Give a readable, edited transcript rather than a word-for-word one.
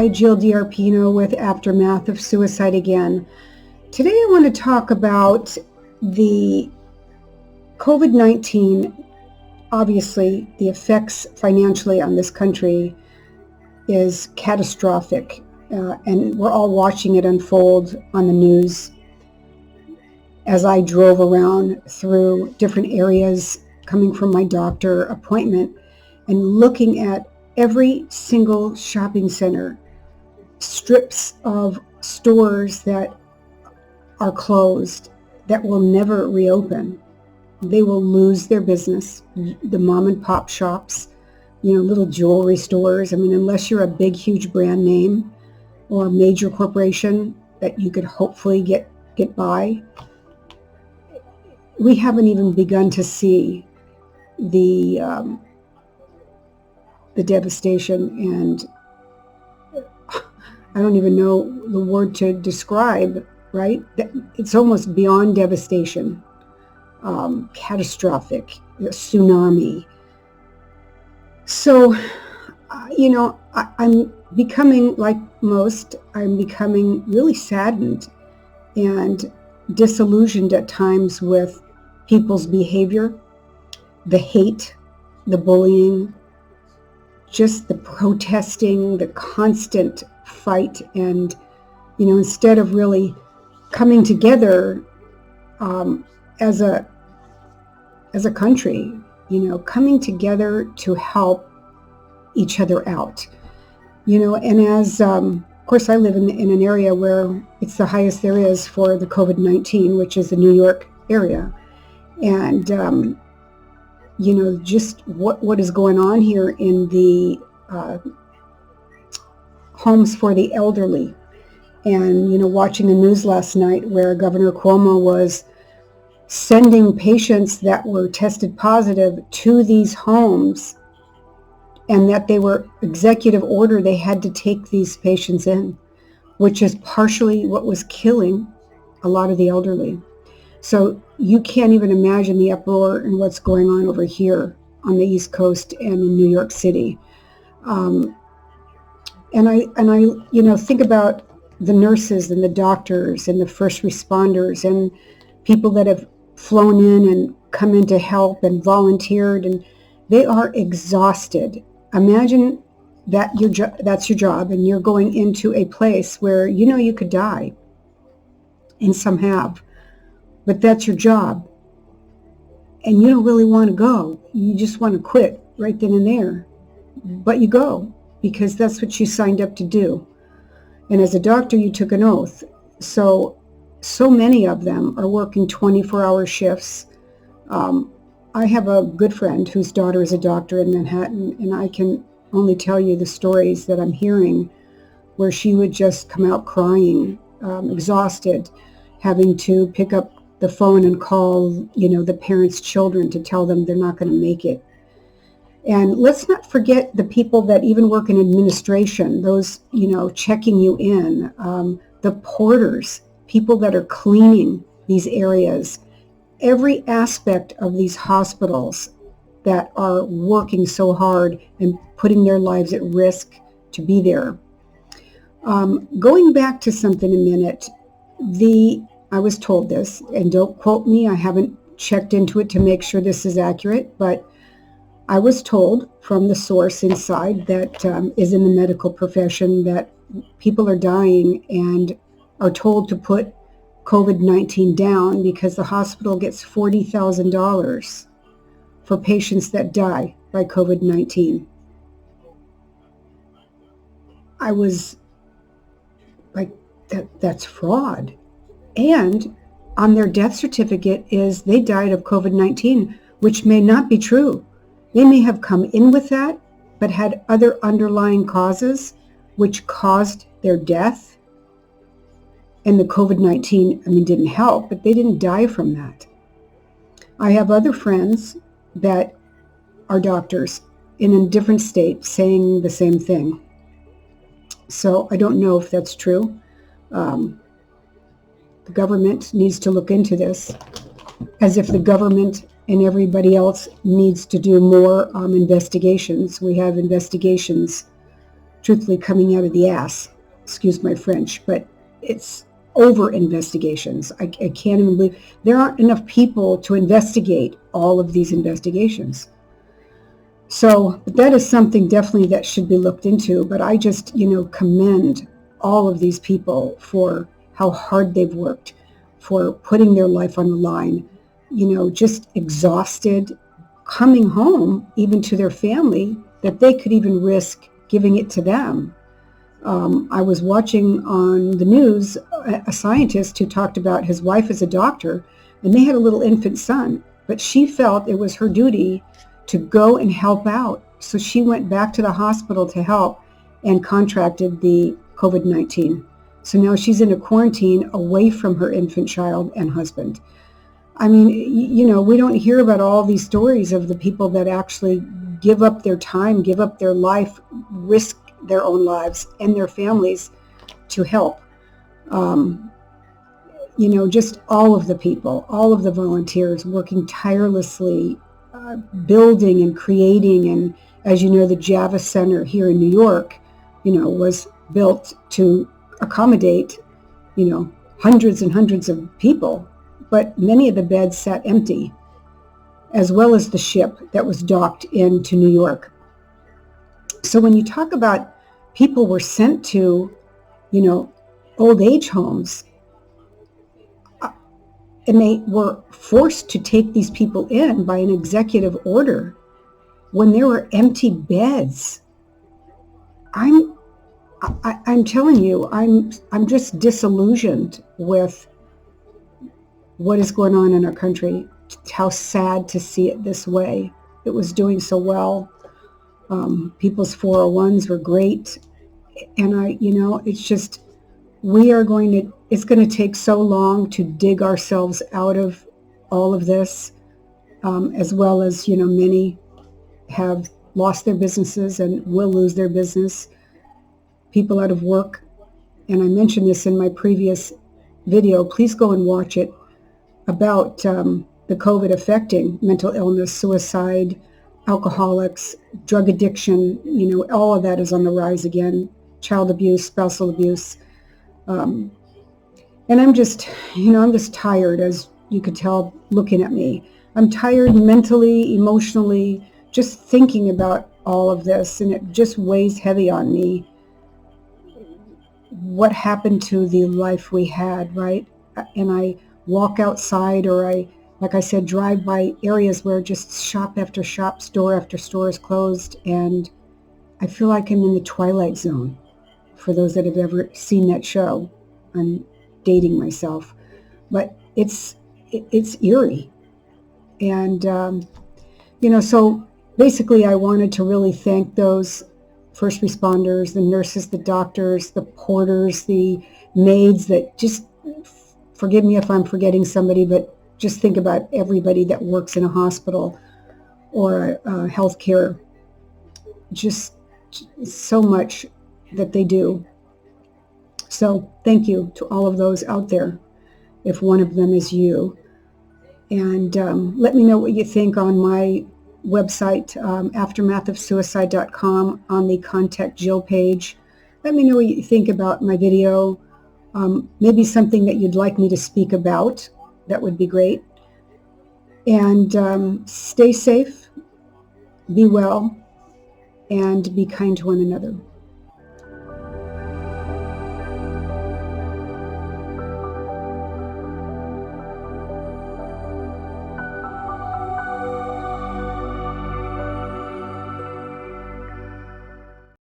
Hi, Jill DiArpino with Aftermath of Suicide Again. Today I want to talk about the COVID-19. Obviously, the effects financially on this country is catastrophic, and we're all watching it unfold on the news. As I drove around through different areas coming from my doctor appointment and looking at every single shopping center, strips of stores that are closed, that will never reopen. They will lose their business. The mom and pop shops, little jewelry stores. I mean, unless you're a big, huge brand name or a major corporation that you could hopefully get by. We haven't even begun to see the devastation, and I don't even know the word to describe, right? It's almost beyond devastation, catastrophic, tsunami. So, I'm becoming, like most, I'm becoming really saddened and disillusioned at times with people's behavior, the hate, the bullying, just the protesting, the constant fight. And, instead of really coming together as a country, coming together to help each other out, and as, of course, I live in an area where it's the highest there is for the COVID-19, which is the New York area. And, just what is going on here in the homes for the elderly. And, watching the news last night where Governor Cuomo was sending patients that were tested positive to these homes, and that they were executive order, they had to take these patients in, which is partially what was killing a lot of the elderly. So you can't even imagine the uproar and what's going on over here on the East Coast and in New York City. And I think about the nurses and the doctors and the first responders and people that have flown in and come in to help and volunteered, and they are exhausted. Imagine that that's your job, and you're going into a place where you could die, and some have. But that's your job, and you don't really want to go. You just want to quit right then and there. But you go because that's what you signed up to do. And as a doctor, you took an oath. So many of them are working 24-hour shifts. I have a good friend whose daughter is a doctor in Manhattan, and I can only tell you the stories that I'm hearing where she would just come out crying, exhausted, having to pick up the phone and call, the parents' children to tell them they're not going to make it. And let's not forget the people that even work in administration, those, checking you in, the porters, people that are cleaning these areas, every aspect of these hospitals that are working so hard and putting their lives at risk to be there. Going back to something a minute, I was told this, and don't quote me, I haven't checked into it to make sure this is accurate, but I was told from the source inside that is in the medical profession that people are dying and are told to put COVID-19 down because the hospital gets $40,000 for patients that die by COVID-19. I was like, that's fraud. And on their death certificate is they died of COVID-19, which may not be true. They may have come in with that, but had other underlying causes which caused their death. And the COVID-19, didn't help, but they didn't die from that. I have other friends that are doctors in a different state saying the same thing. So I don't know if that's true. The government needs to look into this, as if the government and everybody else needs to do more investigations. We have investigations truthfully coming out of the ass, excuse my French, but it's over investigations. I can't even believe there aren't enough people to investigate all of these investigations. So that is something definitely that should be looked into, but I just, commend all of these people for how hard they've worked, for putting their life on the line, just exhausted, coming home even to their family, that they could even risk giving it to them. I was watching on the news a scientist who talked about his wife as a doctor, and they had a little infant son, but she felt it was her duty to go and help out. So she went back to the hospital to help and contracted the COVID-19. So now she's in a quarantine away from her infant child and husband. I mean, we don't hear about all these stories of the people that actually give up their time, give up their life, risk their own lives and their families to help. Just all of the people, all of the volunteers working tirelessly, building and creating. And as you know, the Java Center here in New York, was built to accommodate, hundreds and hundreds of people, but many of the beds sat empty, as well as the ship that was docked into New York. So when you talk about people were sent to, old age homes, and they were forced to take these people in by an executive order when there were empty beds. I'm telling you, I'm just disillusioned with what is going on in our country. How sad to see it this way. It was doing so well. People's 401s were great. And it's just, it's going to take so long to dig ourselves out of all of this, as well as, many have lost their businesses and will lose their business. People out of work. And I mentioned this in my previous video. Please go and watch it, about the COVID affecting mental illness, suicide, alcoholics, drug addiction. All of that is on the rise again. Child abuse, spousal abuse. And I'm just tired, as you could tell looking at me. I'm tired mentally, emotionally, just thinking about all of this, and it just weighs heavy on me. What happened to the life we had, right? And I walk outside, or like I said, drive by areas where just shop after shop, store after store is closed, and I feel like I'm in the Twilight Zone. For those that have ever seen that show, I'm dating myself, but it's eerie. And, so basically I wanted to really thank those first responders, the nurses, the doctors, the porters, the maids, that just, forgive me if I'm forgetting somebody, but just think about everybody that works in a hospital or healthcare. Just so much that they do. So thank you to all of those out there, if one of them is you. And let me know what you think on my website, aftermathofsuicide.com, on the Contact Jill page. Let me know what you think about my video. Maybe something that you'd like me to speak about. That would be great. And stay safe, be well, and be kind to one another.